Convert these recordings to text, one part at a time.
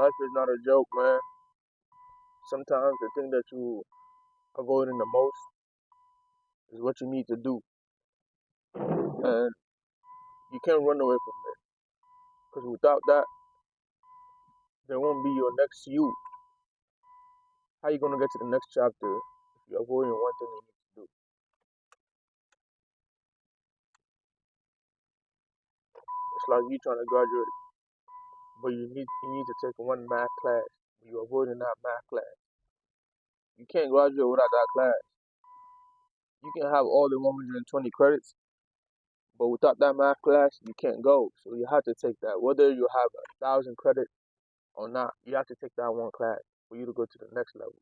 Life is not a joke, man. Sometimes the thing that you avoiding the most is what you need to do, and you can't run away from it. Because without that, there won't be your next you. How you gonna get to the next chapter if you're avoiding one thing you need to do? It's like you trying to graduate, but you need to take one math class. But you're avoiding that math class. You can't graduate without that class. You can have all the 120 credits, but without that math class, you can't go. So you have to take that. Whether you have 1,000 credits or not, you have to take that one class for you to go to the next level.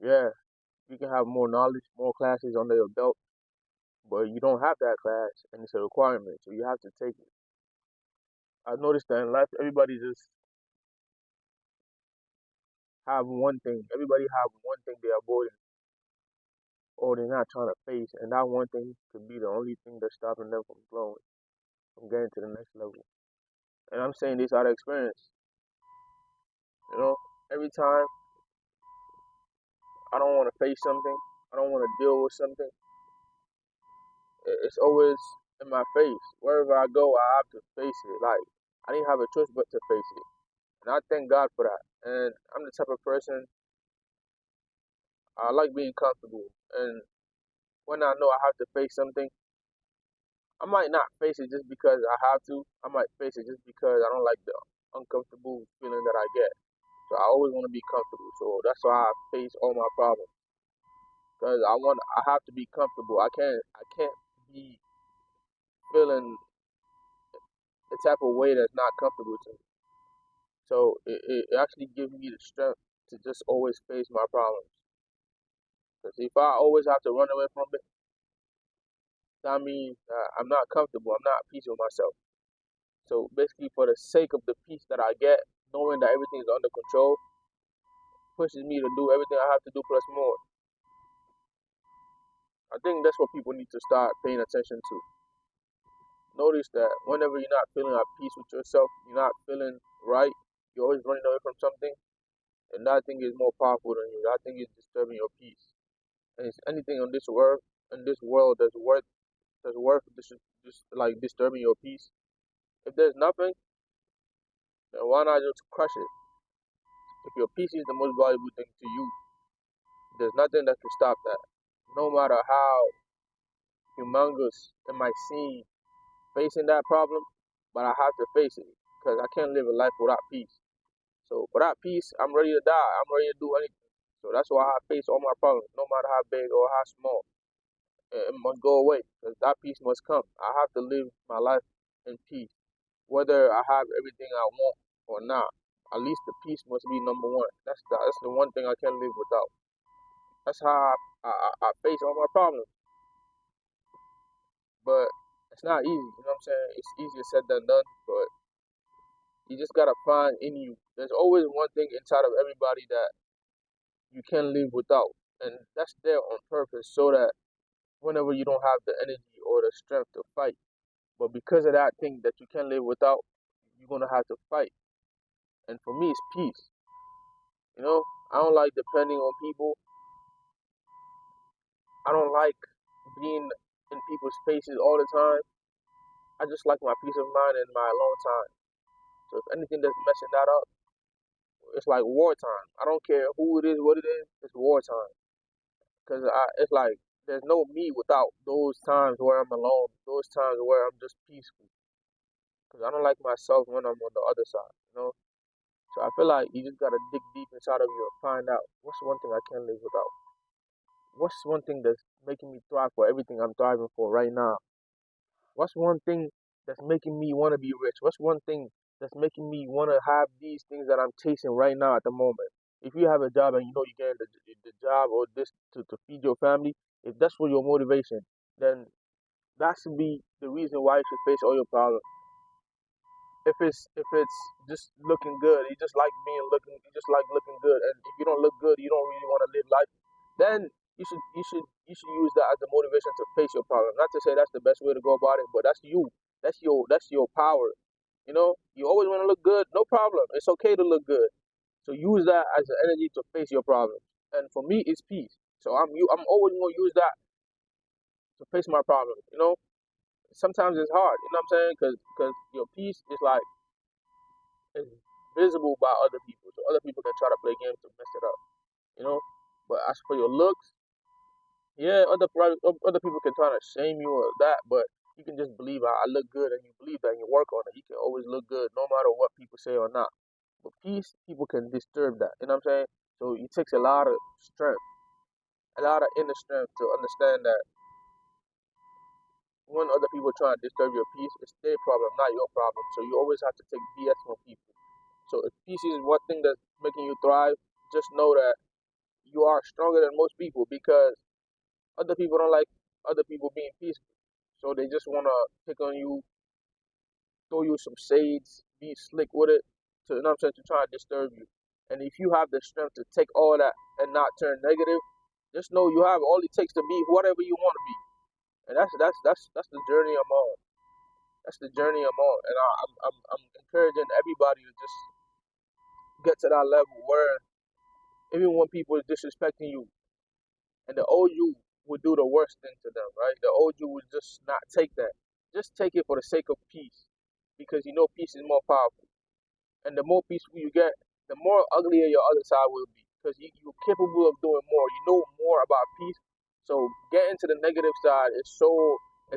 Yeah, you can have more knowledge, more classes under your belt, but you don't have that class, and it's a requirement, so you have to take it. I've noticed that in life, everybody just have one thing. Everybody have one thing they're avoiding, or they're not trying to face, and that one thing could be the only thing that's stopping them from growing, from getting to the next level. And I'm saying this out of experience. You know, every time I don't want to face something, I don't want to deal with something, it's always in my face. Wherever I go, I have to face it. Like, I didn't have a choice but to face it. And I thank God for that. And I'm the type of person, I like being comfortable. And when I know I have to face something, I might not face it just because I have to. I might face it just because I don't like the uncomfortable feeling that I get. So I always want to be comfortable. So that's why I face all my problems. Because I have to be comfortable. I can't be feeling the type of way that's not comfortable to me. So it actually gives me the strength to just always face my problems. Because if I always have to run away from it, that means I'm not comfortable. I'm not at peace with myself. So basically, for the sake of the peace that I get, knowing that everything is under control, pushes me to do everything I have to do plus more. I think that's what people need to start paying attention to. Notice that whenever you're not feeling at peace with yourself, you're not feeling right, you're always running away from something, and that thing is more powerful than you. That thing is disturbing your peace. And it's anything on this world that's worth just like disturbing your peace. If there's nothing, then why not just crush it? If your peace is the most valuable thing to you, there's nothing that can stop that. No matter how humongous it might seem facing that problem, but I have to face it because I can't live a life without peace. So without peace, I'm ready to die. I'm ready to do anything. So that's why I face all my problems, no matter how big or how small. It must go away because that peace must come. I have to live my life in peace, whether I have everything I want or not. At least the peace must be number one. That's the one thing I can't live without. That's how I face all my problems. But it's not easy. You know what I'm saying? It's easier said than done. But you just gotta find in you. There's always one thing inside of everybody that you can live without, and that's there on purpose so that whenever you don't have the energy or the strength to fight, but because of that thing that you can live without, you're gonna have to fight. And for me, it's peace. You know, I don't like depending on people. I don't like being in people's faces all the time. I just like my peace of mind and my alone time. So if anything that's messing that up, it's like wartime. I don't care who it is, what it is. It's wartime. It's like there's no me without those times where I'm alone. Those times where I'm just peaceful. Because I don't like myself when I'm on the other side. You know. So I feel like you just gotta dig deep inside of you and find out what's one thing I can't live without. What's one thing that's making me thrive for everything I'm thriving for right now? What's one thing that's making me want to be rich? What's one thing that's making me want to have these things that I'm chasing right now at the moment? If you have a job and you know you're getting the job or this to feed your family, if that's for your motivation, then that should be the reason why you should face all your problems. If it's just looking good, you just like looking good, and if you don't look good, you don't really want to live life. Then you should use that as a motivation to face your problem. Not to say that's the best way to go about it, but that's you. That's your power. You always want to look good. No problem. It's okay to look good. So use that as an energy to face your problems. And for me, it's peace. So I'm always gonna use that to face my problems. Sometimes it's hard. You know what I'm saying? Because your peace is like is visible by other people. So other people can try to play games to mess it up. You know. But as for your looks, yeah, other people can try to shame you or that, but you can just believe I look good and you believe that and you work on it. You can always look good no matter what people say or not. But peace, people can disturb that. You know what I'm saying? So it takes a lot of strength, a lot of inner strength to understand that when other people try to disturb your peace, it's their problem, not your problem. So you always have to take BS from people. So if peace is one thing that's making you thrive, just know that you are stronger than most people because other people don't like other people being peaceful. So they just want to pick on you, throw you some shades, be slick with it, to try to disturb you. And if you have the strength to take all that and not turn negative, just know you have all it takes to be whatever you want to be. And that's the journey I'm on. That's the journey I'm on, and I'm encouraging everybody to just get to that level where even when people is disrespecting you, and the old you would do the worst thing to them, right? The old you would just not take that. Just take it for the sake of peace, because you know peace is more powerful. And the more peaceful you get, the more uglier your other side will be, because you're capable of doing more. You know more about peace. So getting to the negative side it's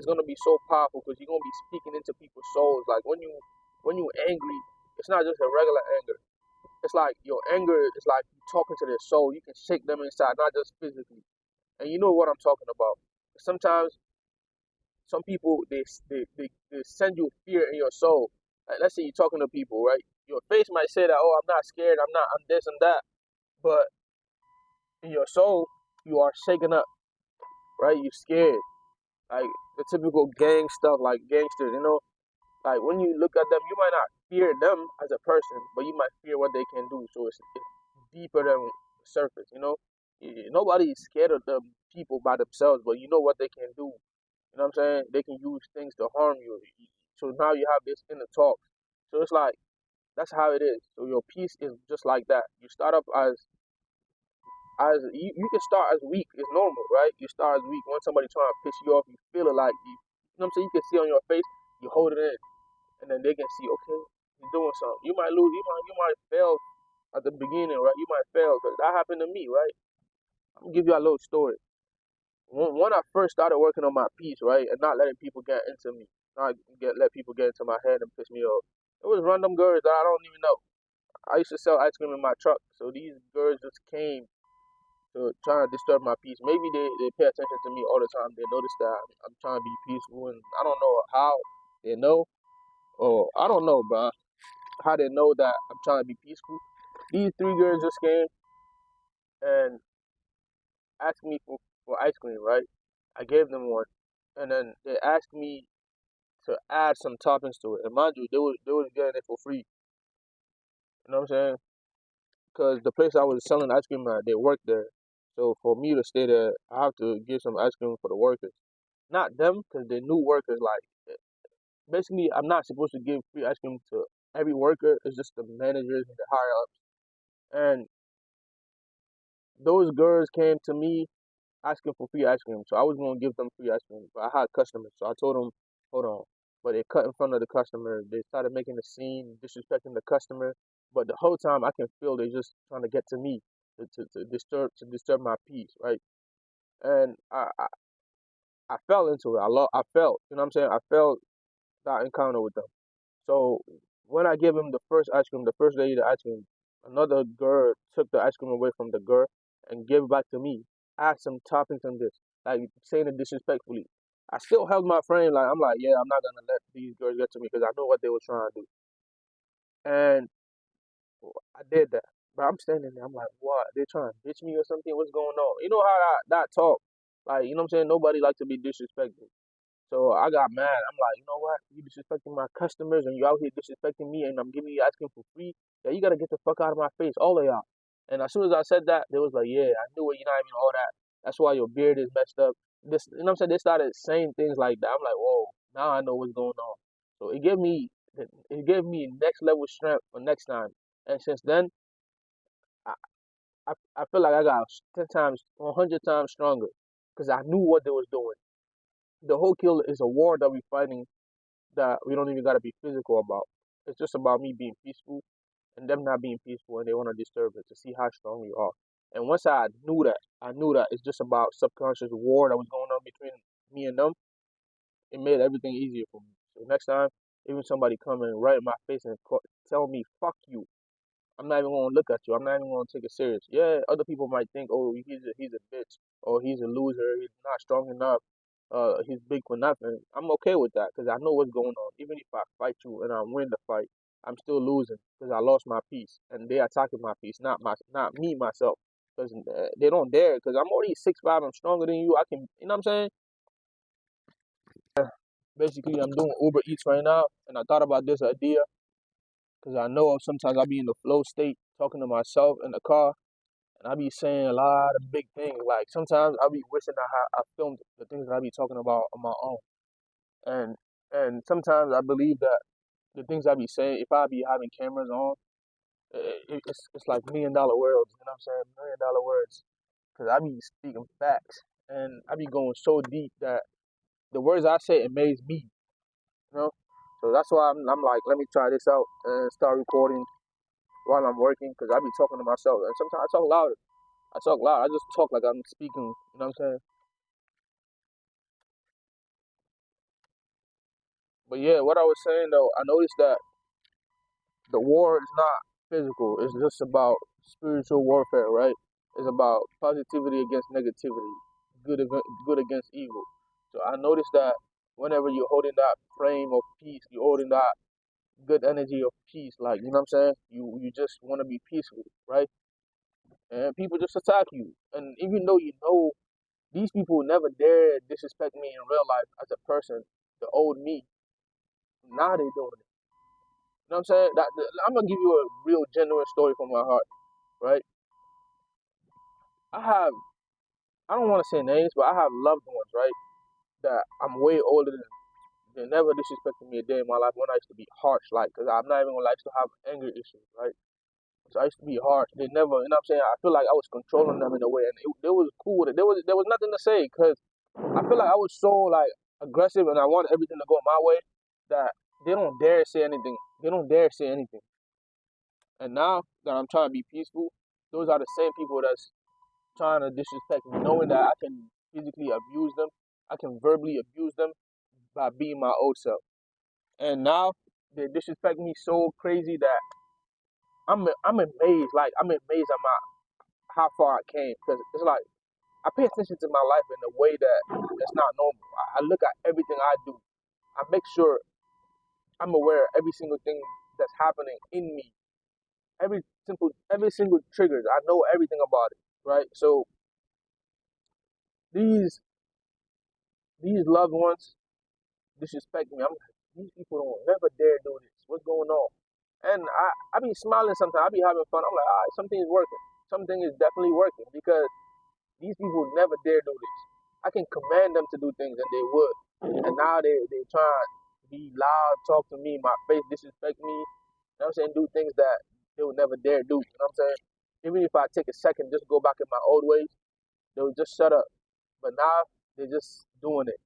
gonna be so powerful because you're gonna be speaking into people's souls. Like when you angry, it's not just a regular anger. It's like your anger is like you talking to their soul. You can shake them inside, not just physically. And you know what I'm talking about. Sometimes some people they send you fear in your soul. Like, let's say you're talking to people, right? Your face might say that, oh, I'm not scared, I'm this and that, but in your soul you are shaken up, right? You're scared, like the typical gang stuff, like gangsters. Like when you look at them, you might not fear them as a person, but you might fear what they can do. So it's deeper than the surface. Nobody is scared of the people by themselves, but you know what they can do. You know what I'm saying? They can use things to harm you. So now you have this inner talk. So it's like that's how it is. So your peace is just like that. You start up as you can start as weak. It's normal, right? You start as weak. When somebody trying to piss you off, you feel it like you know what I'm saying? You can see on your face, you hold it in, and then they can see, okay, he's doing something. You might lose, you might fail at the beginning, right? You might fail because that happened to me, right? I'm gonna give you a little story. When I first started working on my piece, right, and not letting people get into me, not let people get into my head and piss me off. It was random girls that I don't even know. I used to sell ice cream in my truck, so these girls just came to try to disturb my peace. Maybe they pay attention to me all the time. They notice that I'm trying to be peaceful, and I don't know how they know, or I don't know, bro, how they know that I'm trying to be peaceful. These three girls just came and asked me for ice cream, right? I gave them one, and then they asked me to add some toppings to it. And mind you, they was getting it for free. You know what I'm saying? Because the place I was selling ice cream at, they worked there. So for me to stay there, I have to give some ice cream for the workers, not them, because they're new workers. Like basically, I'm not supposed to give free ice cream to every worker. It's just the managers and the higher ups. And those girls came to me asking for free ice cream. So I was gonna give them free ice cream, but I had customers. So I told them, hold on. But they cut in front of the customer. They started making a scene, disrespecting the customer. But the whole time I can feel they just trying to get to me to disturb my peace, right? And I fell into it. I felt, you know what I'm saying? I felt that encounter with them. So when I gave him the first ice cream, the first day the ice cream, another girl took the ice cream away from the girl and gave it back to me. Add some toppings on this, like saying it disrespectfully. I still held my frame, like I'm like, yeah, I'm not gonna let these girls get to me because I know what they were trying to do, and I did that. But I'm standing there, I'm like, what? They trying to bitch me or something? What's going on? You know how that talk, like you know what I'm saying? Nobody like to be disrespected. So I got mad. I'm like, you know what? You disrespecting my customers and you out here disrespecting me and I'm giving you ice cream for free. Yeah, you gotta get the fuck out of my face, all of y'all. And as soon as I said that, they was like, yeah, I knew it. You're not even all that. That's why your beard is messed up. You know what I'm saying? They started saying things like that. I'm like, whoa, now I know what's going on. So it gave me It gave me next level strength for next time. And since then, I, I feel like I got 10 times, 100 times stronger because I knew what they was doing. The whole kill is a war that we fighting that we don't even gotta be physical about. It's just about me being peaceful and them not being peaceful and they want to disturb it to see how strong we are. And once I knew that it's just about subconscious war that was going on between me and them. It made everything easier for me. So next time, even somebody coming right in my face and tell me "fuck you," I'm not even gonna look at you. I'm not even gonna take it serious. Yeah, other people might think, "Oh, he's a bitch," or "He's a loser. He's not strong enough. He's big for nothing." I'm okay with that because I know what's going on. Even if I fight you and I win the fight, I'm still losing because I lost my peace and they attacking my peace, not me myself. Because they don't dare. Because I'm already 6'5". I'm stronger than you. I can, you know what I'm saying? Basically, I'm doing Uber Eats right now, and I thought about this idea because I know sometimes I be in the flow state talking to myself in the car, and I be saying a lot of big things. Like sometimes I be wishing I filmed the things that I be talking about on my own, and and sometimes I believe that the things I be saying, if I be having cameras on, it's like $1 million words. You know what I'm saying? $1 million words, because I be speaking facts, and I be going so deep that the words I say amaze me. You know. So that's why I'm like, let me try this out and start recording while I'm working because I be talking to myself. And sometimes I talk louder. I talk loud. I just talk like I'm speaking. You know what I'm saying? But yeah, what I was saying though, I noticed that the war is not physical. It's just about spiritual warfare, right? It's about positivity against negativity, good against evil. So I noticed that whenever you're holding that frame of peace, you're holding that good energy of peace. Like you know what I'm saying? You just want to be peaceful, right? And people just attack you. And even though you know these people never dare disrespect me in real life as a person, the old me, now they doing it. You know what I'm saying? I'm gonna give you a real genuine story from my heart, right? I have I don't want to say names, but I have loved ones, right? That I'm way older than. They never disrespected me a day in my life when I used to be harsh, like, cause I'm not even gonna like to have anger issues, right? So I used to be harsh. They never, you know what I'm saying? I feel like I was controlling them in a way, and they was cool with it. There was nothing to say, cause I feel like I was so like aggressive, and I wanted everything to go my way that they don't dare say anything. They don't dare say anything. And now that I'm trying to be peaceful, those are the same people that's trying to disrespect me, knowing that I can physically abuse them, I can verbally abuse them by being my old self. And now they disrespect me so crazy that I'm amazed. Like I'm amazed at my how far I came because it's like I pay attention to my life in a way that's not normal. I look at everything I do. I make sure I'm aware of every single thing that's happening in me. Every single triggers. I know everything about it. Right. So these these loved ones disrespect me. I'm like, these people don't never dare do this. What's going on? And I be smiling sometimes. I be having fun. I'm like, all right, something is working. Something is definitely working because these people never dare do this. I can command them to do things and they would. And now they try to be loud, talk to me, my face, disrespect me. You know what I'm saying? Do things that they would never dare do. You know what I'm saying? Even if I take a second, just go back in my old ways, they would just shut up. But now they're just doing it.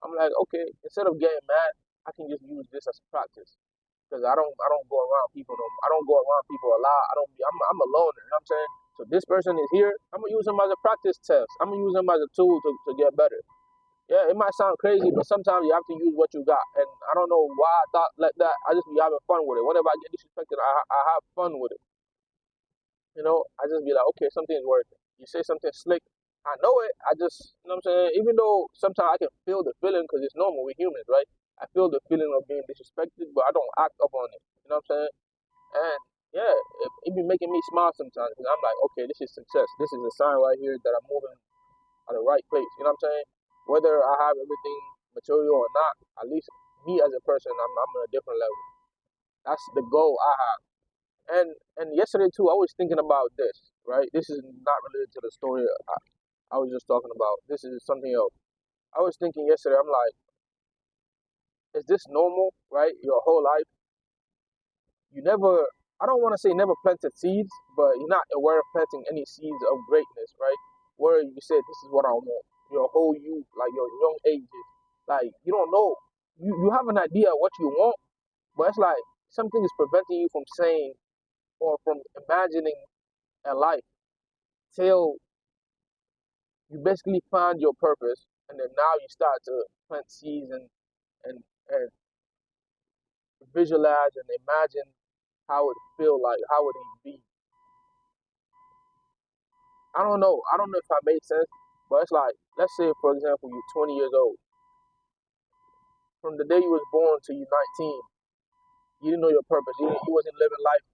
I'm like, okay, instead of getting mad, I can just use this as practice because I don't go around people. I don't go around people a lot. I don't. I'm a loner. You know what I'm saying? So this person is here. I'm gonna use them as a practice test. I'm gonna use them as a tool to get better. Yeah, it might sound crazy, but sometimes you have to use what you got. And I don't know why I thought like that. I just be having fun with it. Whenever I get disrespected, I have fun with it. You know, I just be like, okay, something's working. You say something slick, I know it. I just, you know what I'm saying? Even though sometimes I can feel the feeling because it's normal. We're humans, right? I feel the feeling of being disrespected, but I don't act up on it. You know what I'm saying? And yeah, it be making me smile sometimes because I'm like, okay, this is success. This is a sign right here that I'm moving at the right place. You know what I'm saying? Whether I have everything material or not, at least me as a person, I'm on a different level. That's the goal I have. And yesterday too, I was thinking about this. Right? This is not related to the story I was just talking about. This is something else. I was thinking yesterday. I'm like, is this normal? Right? Your whole life. you never, I don't want to say never planted seeds, but you're not aware of planting any seeds of greatness, right? Where you said, this is what I want. Your whole youth, like your young ages, like you don't know. You have an idea of what you want, but it's like something is preventing you from saying or from imagining a life till you basically find your purpose, and then now you start to plant seeds and visualize and imagine how it feel like, how would it be. I don't know. I don't know if I made sense, but it's like, let's say for example, you're 20 years old. From the day you was born to you 19, you didn't know your purpose. You wasn't living life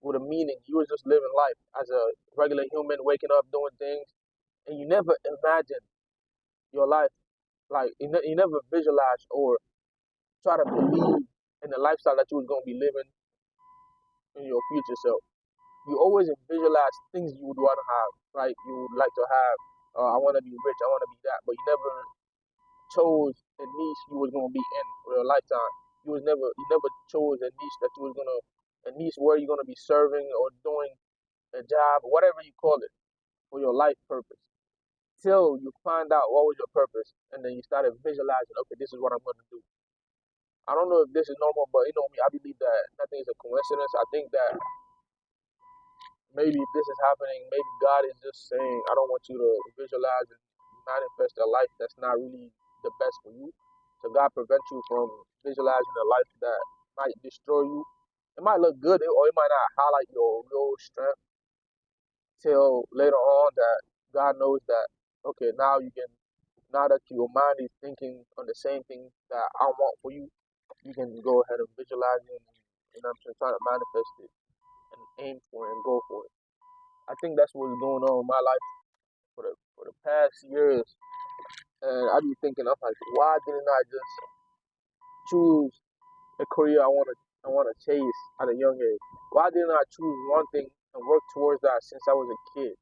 with a meaning. You was just living life as a regular human, waking up, doing things, and you never imagined your life. Like you never visualized or try to believe in the lifestyle that you was gonna be living in your future self. You always visualize things you would want to have, right? You would like to have. I want to be rich. I want to be that, but you never chose a niche you was gonna be in for your lifetime. You never chose a niche that you was gonna a niche where you're gonna be serving or doing a job, whatever you call it, for your life purpose. Till you find out what was your purpose, and then you started visualizing. Okay, this is what I'm gonna do. I don't know if this is normal, but you know me, I believe that nothing is a coincidence. I think that maybe if this is happening, maybe God is just saying, I don't want you to visualize and manifest a life that's not really the best for you. So God prevents you from visualizing a life that might destroy you. It might look good, or it might not highlight your real strength till later on that God knows that, okay, now that your mind is thinking on the same thing that I want for you, you can go ahead and visualize it and, I'm just trying to manifest it and aim for it and go for it. I think that's what's going on in my life for the past years. And I be thinking, I'm like, why didn't I just choose a career I wanna chase at a young age? Why didn't I choose one thing and work towards that since I was a kid?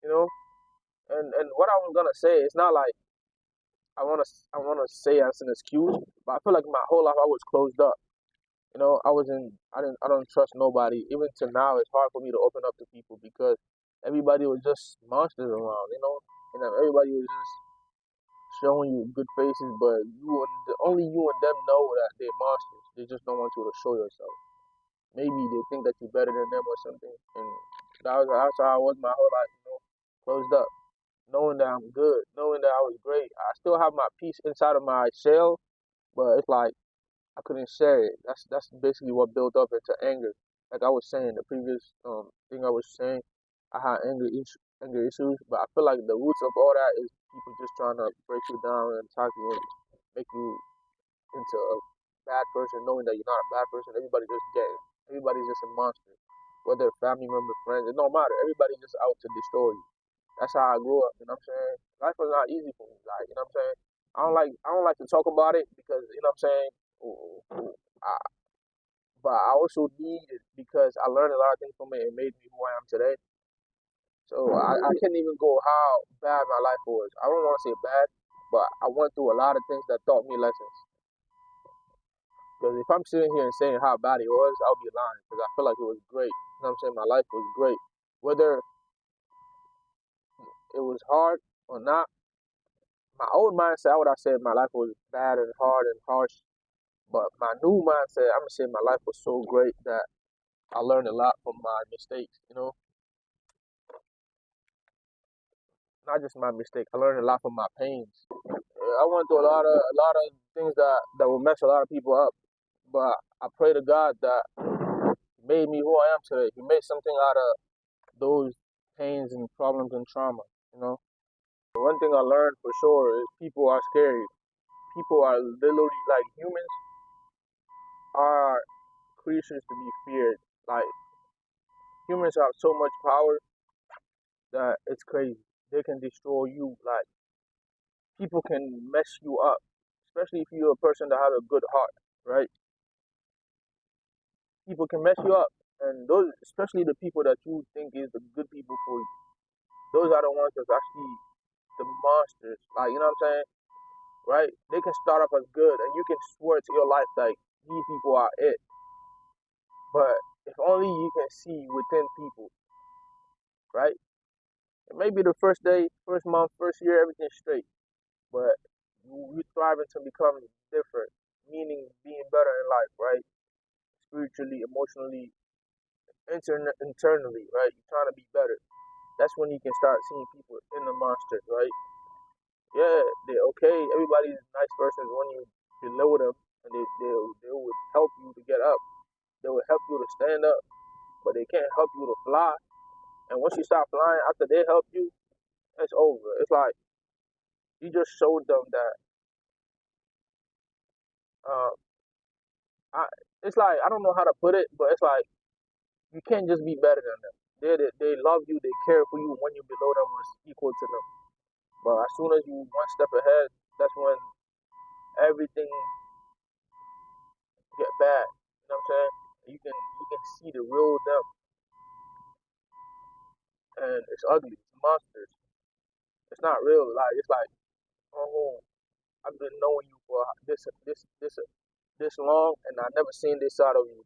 You know? And what I was gonna say, it's not like I wanna say as an excuse, but I feel like my whole life I was closed up. You know, I don't trust nobody. Even to now, it's hard for me to open up to people because everybody was just monsters around. And then everybody was just showing you good faces, but only you and them know that they're monsters. They just don't want you to show yourself. Maybe they think that you're better than them or something. And that's how I was my whole life. Closed up, knowing that I'm good, knowing that I was great. I still have my peace inside of my shell, but it's like I couldn't share it. That's basically what built up into anger. Like I was saying, the previous thing I was saying, I had anger issues, but I feel like the roots of all that is people just trying to break you down and talk you and make you into a bad person, knowing that you're not a bad person. Everybody's just a monster. Whether family member, friends, it don't matter. Everybody's just out to destroy you. That's how I grew up. You know what I'm saying? Life was not easy for me. Like, you know what I'm saying? I don't like to talk about it because you know what I'm saying. I, but I also need it because I learned a lot of things from it. It made me who I am today. So I can't even go how bad my life was. I don't want to say bad, but I went through a lot of things that taught me lessons. Because if I'm sitting here and saying how bad it was, I'll be lying. Because I feel like it was great. You know what I'm saying? My life was great. Whether it was hard or not, my old mindset, I would have said my life was bad and hard and harsh. But my new mindset, I'm gonna say my life was so great that I learned a lot from my mistakes. Not just my mistakes. I learned a lot from my pains. I went through a lot of things that will mess a lot of people up. But I pray to God that He made me who I am today. He made something out of those pains and problems and trauma. You know. One thing I learned for sure is people are scary. People are literally like humans are creatures to be feared. Like humans have so much power that it's crazy. They can destroy you. Like people can mess you up, especially if you're a person that has a good heart, right? People can mess you up, and those, especially the people that you think is the good people for you, those are the ones that's actually the monsters. Like you know what I'm saying, right? They can start off as good, and you can swear to your life like these people are it. But if only you can see within people, right? It may be the first day, first month, first year, everything's straight, but you thriving to become different, meaning being better in life, right? Spiritually, emotionally, internally, right? You're trying to be better. That's when you can start seeing people in the monsters, right? Yeah, they're okay. Everybody's a nice person when you below them, and they would help you to get up. They will help you to stand up, but they can't help you to fly. And once you stop flying, after they help you, it's over. It's like you just showed them that. Uh, I, it's like I don't know how to put it, but it's like you can't just be better than them. They love you, they care for you when you're below them or equal to them. But as soon as you one step ahead, that's when everything get bad. You know what I'm saying? You can see the real them, and it's ugly. It's monsters. It's not real. Like it's like, oh, I've been knowing you for this long, and I never seen this side of you.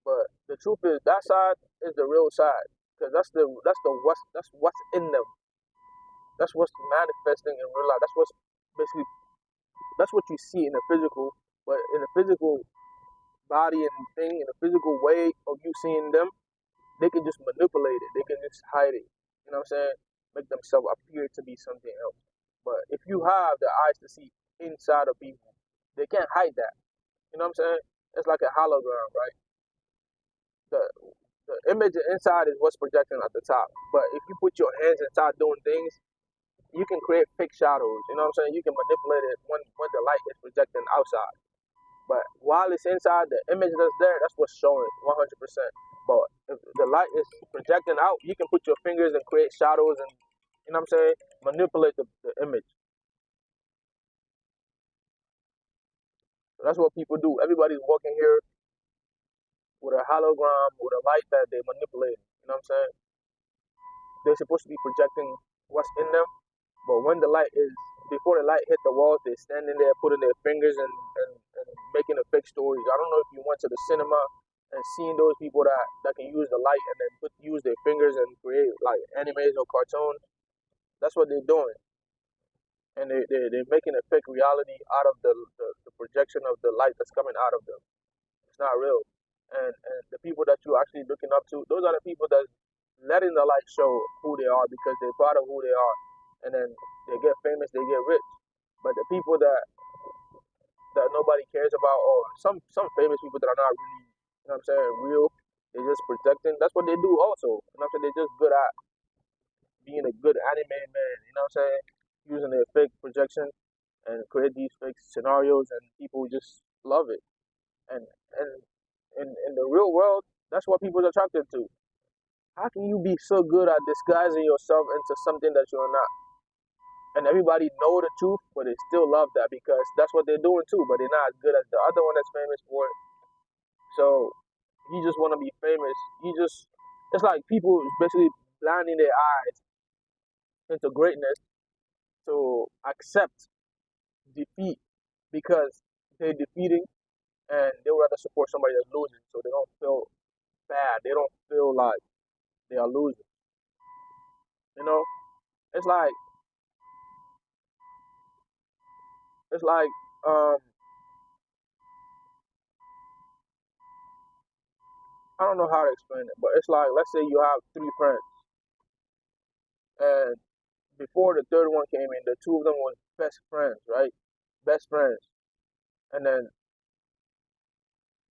But the truth is, that side is the real side, because that's what's in them. That's what's manifesting in real life. That's what's basically that's what you see in the physical, but in the physical body and thing, in the physical way of you seeing them, they can just manipulate it. They can just hide it. You know what I'm saying? Make themselves appear to be something else. But if you have the eyes to see inside of people, they can't hide that. You know what I'm saying? It's like a hologram, right? The the image inside is what's projecting at the top. But if you put your hands inside doing things, you can create fake shadows. You know what I'm saying? You can manipulate it when the light is projecting outside. But while it's inside, the image that's there, that's what's showing 100%. But if the light is projecting out, you can put your fingers and create shadows and, you know what I'm saying, manipulate the image. So that's what people do. Everybody's walking here with a hologram, with a light that they manipulate. You know what I'm saying? They're supposed to be projecting what's in them. But when the light is, before the light hit the walls, they're standing there putting their fingers and making a fake stories. I don't know if you went to the cinema and seen those people that can use the light and then use their fingers and create like animes or cartoons. That's what they're doing. And they're making a fake reality out of the projection of the light that's coming out of them. It's not real. And the people that you're actually looking up to, those are the people that's letting the light show who they are because they're proud of who they are. And then they get famous, they get rich. But the people that nobody cares about, or some famous people that are not really, you know what I'm saying, real, they're just projecting. That's what they do also. You know what I'm saying? They're just good at being a good anime man, you know what I'm saying? Using their fake projection and create these fake scenarios and people just love it. And in the real world, that's what people are attracted to. How can you be so good at disguising yourself into something that you're not? And everybody know the truth, but they still love that because that's what they're doing too. But they're not as good as the other one that's famous for it. So you just want to be famous. It's like people basically blinding their eyes into greatness to accept defeat because they're defeating and they would rather support somebody that's losing so they don't feel bad. They don't feel like they are losing. You know, it's like it's like um I don't know how to explain it, but it's like let's say you have three friends and before the third one came in, the two of them were best friends, right? Best friends. And then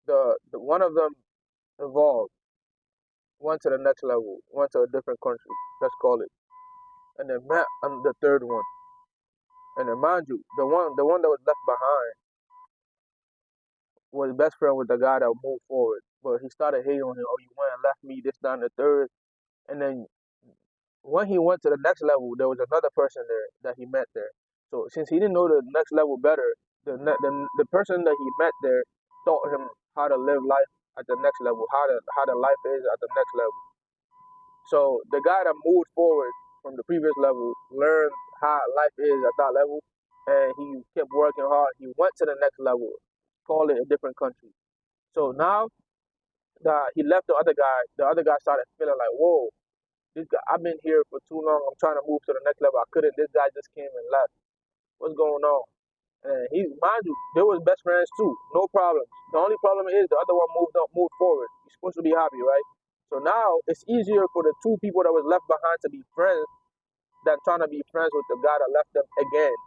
the one of them evolved, went to the next level, went to a different country, let's call it. And then met the third one. And then mind you, the one that was left behind was best friend with the guy that moved forward. But he started hating on him, oh you went and left me, this, down the third. And then when he went to the next level, there was another person there that he met there. So since he didn't know the next level better, the person that he met there taught him how to live life at the next level, how the life is at the next level. So the guy that moved forward from the previous level learned how life is at that level, and he kept working hard. He went to the next level, call it a different country. So now that he left the other guy started feeling like, whoa, this guy, I've been here for too long. I'm trying to move to the next level. I couldn't. This guy just came and left. What's going on? And he, mind you, they was best friends too. No problems. The only problem is the other one moved forward. You're supposed to be happy, right? So now it's easier for the two people that was left behind to be friends than trying to be friends with the guy that left them again.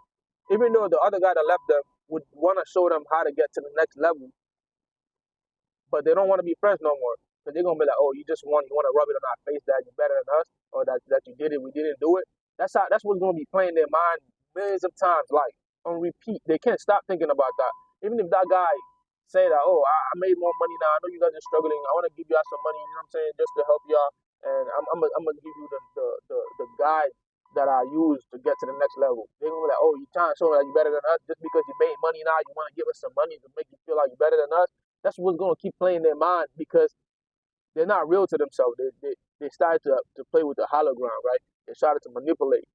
Even though the other guy that left them would want to show them how to get to the next level, but they don't want to be friends no more. Because they're gonna be like, oh, you want to rub it in our face that you're better than us, or that you did it, we didn't do it. That's what's gonna be playing their mind millions of times, like on repeat. They can't stop thinking about that. Even if that guy say that, oh, I made more money now. I know you guys are struggling. I want to give y'all some money. You know what I'm saying, just to help y'all. And I'm gonna give you the guide that I use to get to the next level. They're gonna be like, oh, you trying to show me that you're better than us just because you made money now. You want to give us some money to make you feel like you're better than us. That's what's going to keep playing their mind because they're not real to themselves. They started to play with the hologram, right? They started to manipulate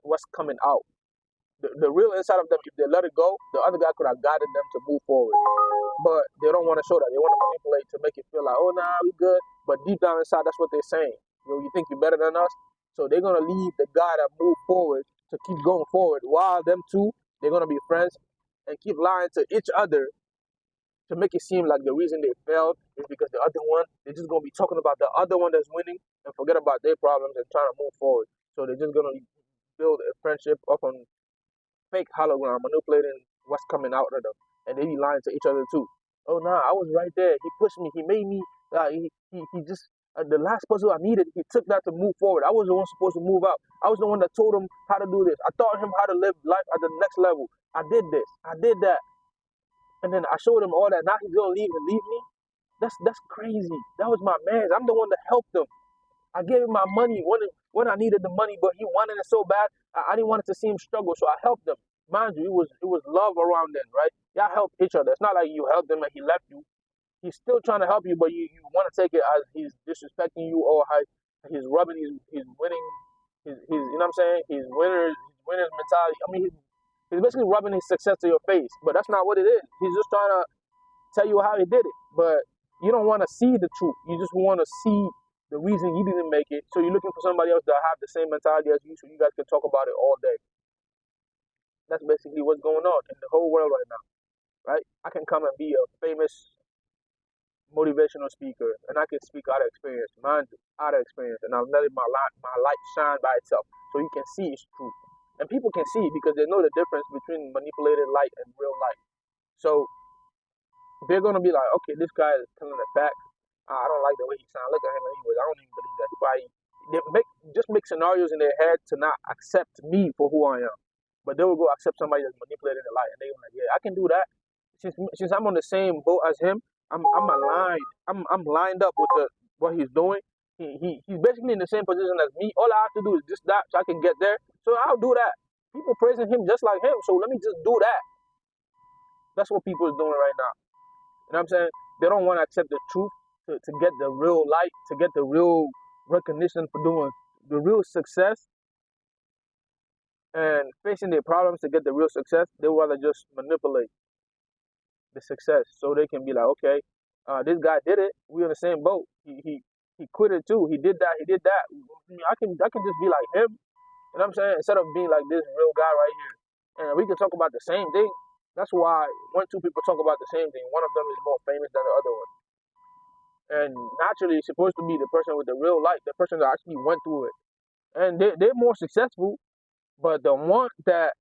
what's coming out. The real inside of them, if they let it go, the other guy could have guided them to move forward. But they don't want to show that. They want to manipulate to make it feel like, oh, nah, we good. But deep down inside, that's what they're saying. You think you're better than us? So they're going to leave the guy that moved forward to keep going forward while them two, they're going to be friends and keep lying to each other to make it seem like the reason they failed is because the other one, they're just going to be talking about the other one that's winning and forget about their problems and trying to move forward. So they're just going to build a friendship up on fake hologram, manipulating what's coming out of them. And they be lying to each other too. Oh, nah, I was right there. He pushed me. He made me, he just, the last puzzle I needed, he took that to move forward. I was the one supposed to move out. I was the one that told him how to do this. I taught him how to live life at the next level. I did this. I did that. And then I showed him all that. Now he's gonna leave me. That's crazy. That was my man. I'm the one that helped him. I gave him my money when I needed the money, but he wanted it so bad. I didn't want it to see him struggle, so I helped him. Mind you, it was love around then, right? Y'all helped each other. It's not like you helped him and he left you. He's still trying to help you, but you want to take it as he's disrespecting you or how he's rubbing his winning his you know what I'm saying, his winner's mentality. I mean, he's basically rubbing his success to your face, but that's not what it is. He's just trying to tell you how he did it, but you don't want to see the truth. You just want to see the reason he didn't make it. So you're looking for somebody else that have the same mentality as you, so you guys can talk about it all day. That's basically what's going on in the whole world right now, right? I can come and be a famous motivational speaker, and I can speak out of experience, mind you, out of experience, and I'll let my light shine by itself, so you can see it's true, and people can see it because they know the difference between manipulated light and real light. So they're gonna be like, okay, this guy is telling the facts. I don't like the way he sounds. Look at him anyways. I don't even believe that. He probably just make scenarios in their head to not accept me for who I am. But they will go accept somebody that's manipulating the light, and they're like, yeah, I can do that. Since I'm on the same boat as him, I'm aligned. I'm lined up with what he's doing. He's basically in the same position as me. All I have to do is just that, so I can get there. So I'll do that. People praising him just like him, so let me just do that. That's what people is doing right now. You know what I'm saying? They don't want to accept the truth to get the real light, to get the real recognition for doing the real success and facing their problems to get the real success. They would rather just manipulate the success so they can be like, okay, this guy did it. We on the same boat. He quit it too. He did that. He did that. I can just be like him. You know what I'm saying? Instead of being like this real guy right here, and we can talk about the same thing. That's why when two people talk about the same thing, one of them is more famous than the other one. And naturally, it's supposed to be the person with the real light, the person that actually went through it. And they're more successful, but the one that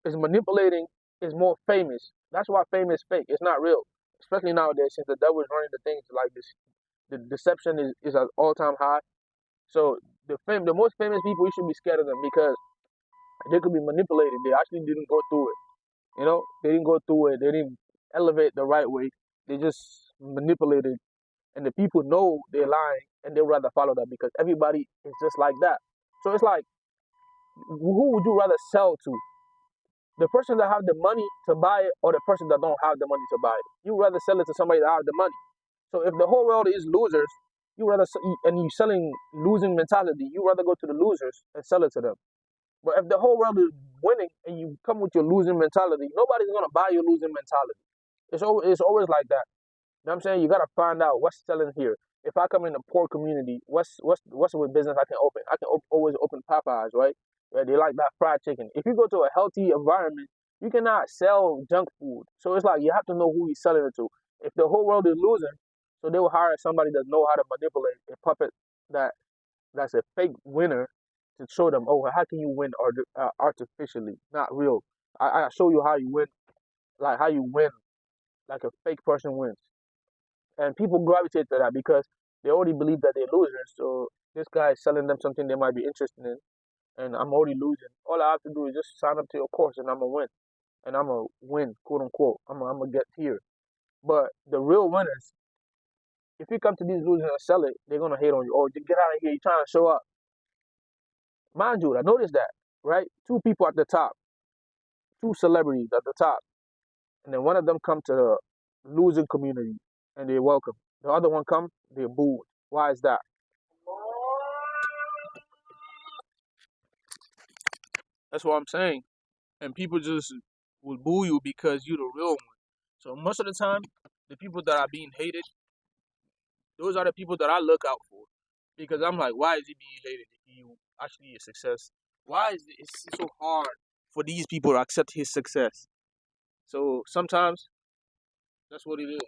is manipulating is more famous. That's why fame is fake. It's not real. Especially nowadays, since the devil is running the things like this. The deception is at all-time high. So the most famous people, you should be scared of them because they could be manipulated. They actually didn't go through it. They didn't go through it. They didn't elevate the right way. They just manipulated, and the people know they're lying, and they rather follow that because everybody is just like that. So it's like, who would you rather sell to? The person that have the money to buy it, or the person that don't have the money to buy it? You rather sell it to somebody that have the money. So if the whole world is losers, and you selling losing mentality, you rather go to the losers and sell it to them. But if the whole world is winning and you come with your losing mentality, nobody's gonna buy your losing mentality. It's always like that. You know what I'm saying? You gotta find out what's selling here. If I come in a poor community, what's a business I can open? I can always open Popeyes, right? Yeah, they like that fried chicken. If you go to a healthy environment, you cannot sell junk food. So it's like you have to know who you're selling it to. If the whole world is losing, so they will hire somebody that know how to manipulate a puppet that that's a fake winner to show them, oh, how can you win artificially, not real. I show you how you win, like how you win, like a fake person wins, and people gravitate to that because they already believe that they're losers. So this guy is selling them something they might be interested in, and I'm already losing. All I have to do is just sign up to your course, and I'm gonna win, and I'm gonna win, quote unquote. I'm gonna get here. But the real winners, if you come to these losers and sell it, they're gonna hate on you. Oh, get out of here! You're trying to show up. Mind you, I noticed that, right? Two people at the top, two celebrities at the top, and then one of them come to the losing community and they welcome. The other one come, they're booed. Why is that? That's what I'm saying. And people just will boo you because you're the real one. So most of the time, the people that are being hated, those are the people that I look out for. Because I'm like, why is he being hated if he actually a success? Why is it so hard for these people to accept his success? So sometimes that's what it is.